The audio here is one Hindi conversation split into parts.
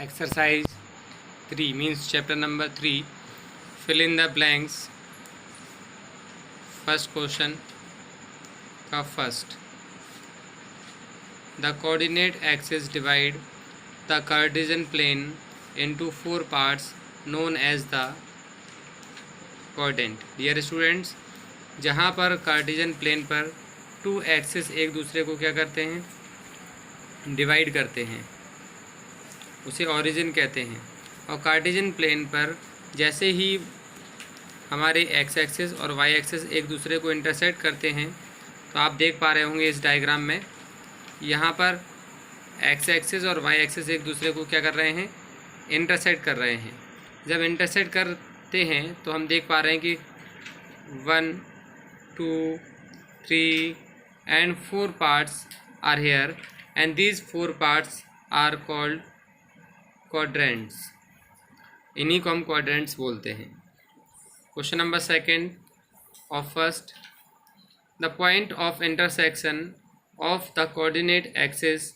Exercise 3 means chapter number 3. Fill in the blanks. First question का first. The coordinate axis divide the Cartesian plane into 4 parts known as the quadrant. Dear students, जहाँ पर कार्टेशियन प्लेन पर 2 एक्सिस एक दूसरे को क्या करते हैं, डिवाइड करते हैं, उसे ओरिजिन कहते हैं। और कार्टेशियन प्लेन पर जैसे ही हमारे एक्स एक्सिस और वाई एक्सिस एक दूसरे को इंटरसेक्ट करते हैं, तो आप देख पा रहे होंगे इस डायग्राम में, यहाँ पर एक्स एक्सिस और वाई एक्सिस एक दूसरे को क्या कर रहे हैं, इंटरसेक्ट कर रहे हैं। जब इंटरसेक्ट करते हैं तो हम देख पा रहे हैं कि 1, 2, 3 and 4 parts are here and these 4 parts are called quadrants. इन्हीं को हम quadrants बोलते हैं। Question number second of first, the point of intersection of the coordinate axis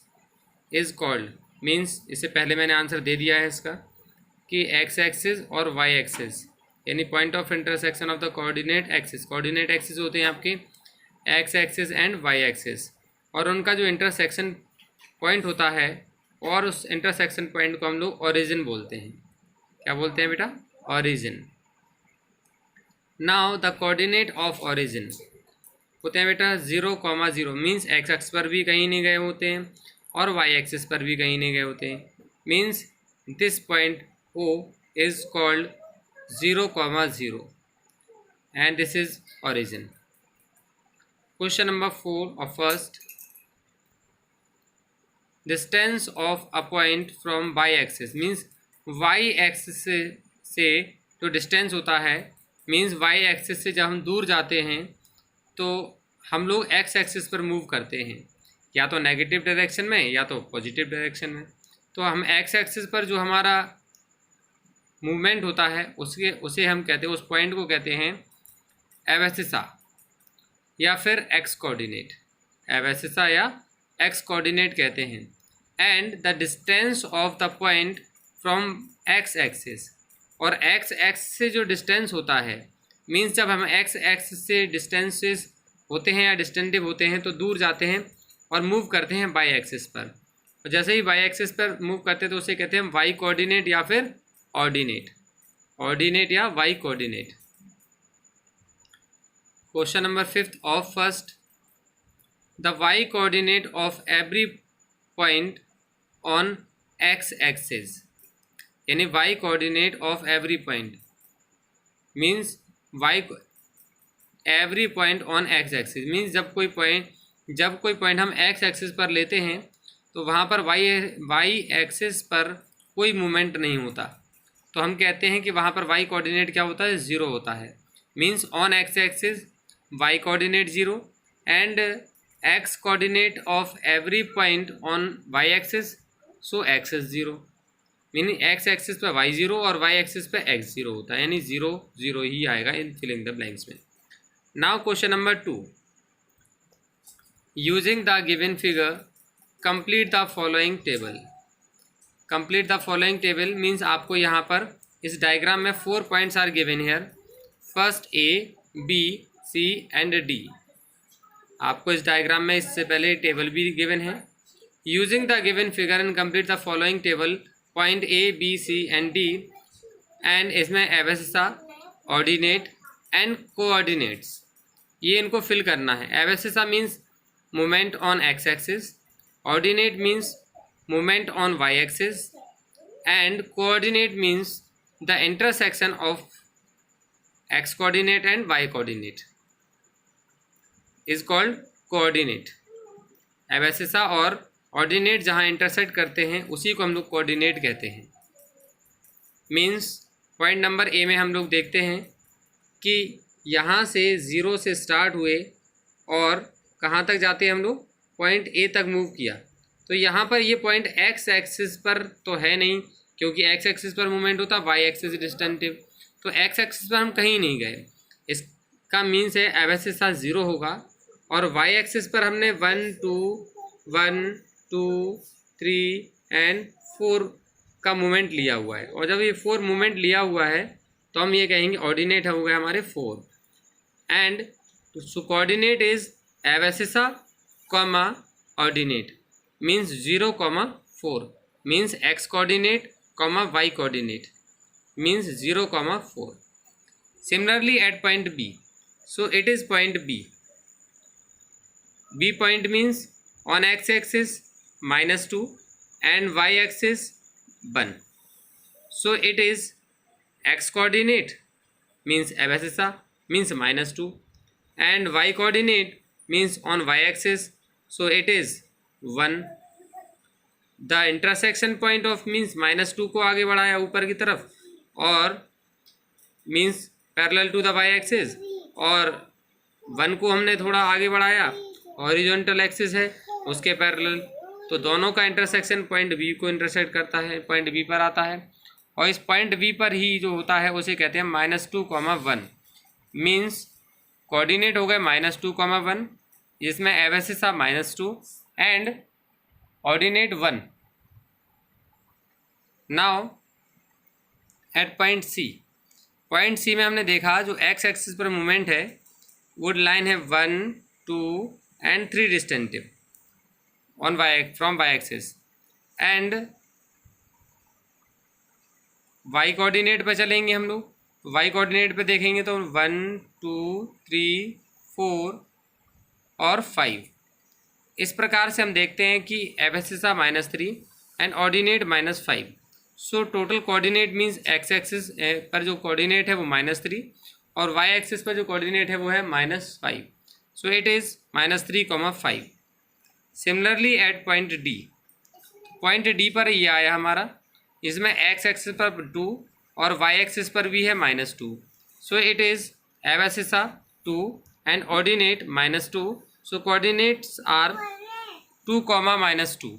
is called, means इससे पहले मैंने आंसर दे दिया है इसका कि एक्स एक्सिस और वाई एक्सिस, यानी point of intersection of the coordinate axis. Coordinate axis होते हैं आपके x axis and y axis, और उनका जो इंटरसेक्शन पॉइंट होता है, और उस इंटरसेक्शन पॉइंट को हम लोग ओरिजिन बोलते हैं। क्या बोलते हैं बेटा? Origin. Now the coordinate of origin होते हैं बेटा 0,0, मीन्स एक्स एक्सिस पर भी कहीं नहीं गए होते हैं और वाई एक्सिस पर भी कहीं नहीं गए होते हैं। Means this point O is called 0,0 and this is origin. Question number 4 of first, distance of a point from y-axis means y-axis से जो डिस्टेंस होता है, मीन्स y-axis से जब हम दूर जाते हैं तो हम लोग x-axis पर मूव करते हैं, या तो नेगेटिव डायरेक्शन में या तो पॉजिटिव डायरेक्शन में। तो हम x-axis पर जो हमारा मूवमेंट होता है उसे हम कहते हैं, उस पॉइंट को कहते हैं एबसिसा या फिर एक्स कोऑर्डिनेट। एबसिसा या एक्स कोऑर्डिनेट कहते हैं। And the distance of the point from x axis, और एक्स एक्सिस से जो डिस्टेंस होता है, मीन्स जब हम एक्स एक्सिस से डिस्टेंसेस होते हैं या डिस्टेंटिव होते हैं तो दूर जाते हैं और मूव करते हैं वाई एक्सिस पर। और जैसे ही वाई एक्सिस पर मूव करते हैं तो उसे कहते हैं वाई कोऑर्डिनेट या फिर ऑर्डिनेट, ऑर्डिनेट या y coordinate. Question number 5 of first, the y coordinate of every point on x axis, यानी y coordinate of every point means y every point on x axis, means जब कोई पॉइंट हम एक्स एक्सिस पर लेते हैं तो वहाँ पर वाई एक्सिस पर कोई मूवमेंट नहीं होता, तो हम कहते हैं कि वहाँ पर वाई कोऑर्डिनेट क्या होता है, 0 होता है। Means on x axis y coordinate 0 and x coordinate of every point on y axis, so x is 0, meaning x axis पर वाई 0 और वाई एक्सिस पर एक्स 0 होता है, यानी 0 0 ही आएगा इन फिलिंग द ब्लैंक्स में। Now question number 2, using the given figure complete the following table. Complete the following table means आपको यहाँ पर इस डायग्राम में 4 points are given here, first A, B, C and D। आपको इस डायग्राम में इससे पहले टेबल भी गिवन है। Using the given figure and complete the following table, point A, B, C and D, and इसमें एबसिसा, ऑर्डिनेट एंड कोऑर्डिनेट्स, ये इनको फिल करना है। Abscissa means movement on x axis, ordinate means movement on y axis and coordinate means the intersection of x coordinate and y coordinate is called coordinate। Abscissa और ऑर्डिनेट जहाँ इंटरसेक्ट करते हैं उसी को हम लोग कोऑर्डिनेट कहते हैं। मीन्स पॉइंट नंबर A में हम लोग देखते हैं कि यहाँ से 0 से स्टार्ट हुए और कहाँ तक जाते हैं हम लोग, पॉइंट A तक मूव किया। तो यहाँ पर ये पॉइंट एक्स एक्सिस पर तो है नहीं, क्योंकि एक्स एक्सिस पर मूवमेंट होता है, वाई एक्सिस डिस्टेंटिव, तो एक्स एक्सिस पर हम कहीं नहीं गए। इसका मीन्स है एबसिसा 0 होगा, और वाई एक्सिस पर हमने 1, 2, 3 एंड 4 का मोमेंट लिया हुआ है, और जब ये 4 मोमेंट लिया हुआ है तो हम ये कहेंगे ऑर्डिनेट हो गए हमारे 4। And so coordinate is abscissa comma ordinate means 0,4 means x coordinate comma y coordinate means 0,4. Similarly at point B, so it is point B. B point means on x axis -2 and y axis 1. So it is x coordinate means abscissa means -2 and y coordinate means on y axis, so it is 1. The intersection point of means -2 को आगे बढ़ाया ऊपर की तरफ और means parallel to the y axis, और 1 को हमने थोड़ा आगे बढ़ाया हॉरिजॉन्टल एक्सिस है उसके पैरेलल, तो दोनों का इंटरसेक्शन पॉइंट बी को इंटरसेक्ट करता है, पॉइंट बी पर आता है। और इस पॉइंट बी पर ही जो होता है उसे कहते हैं -2,1 मीन्स कोऑर्डिनेट हो गए -2,1 जिसमें abscissa -2 and ordinate 1। Now at point C में हमने देखा जो एक्स एक्सिस पर मूवमेंट है वो लाइन है 1, 2 and 3 distant on from y axis, and y coordinate पे चलेंगे हम लोग, वाई कोऑर्डिनेट पे देखेंगे तो 1, 2, 3, 4 और 5। इस प्रकार से हम देखते हैं कि abscissa -3 and ordinate -5। So total coordinate means x axis पर जो कोऑर्डिनेट है वो -3 और वाई एक्सिस पर जो कोऑर्डिनेट है वो है -5। So it is -3,5। Similarly at point D पर ये आया हमारा, इसमें एक्स एक्सिस पर 2 और वाई एक्सिस पर भी है -2। So it is abscissa 2 and ordinate -2। So coordinates are 2, -2।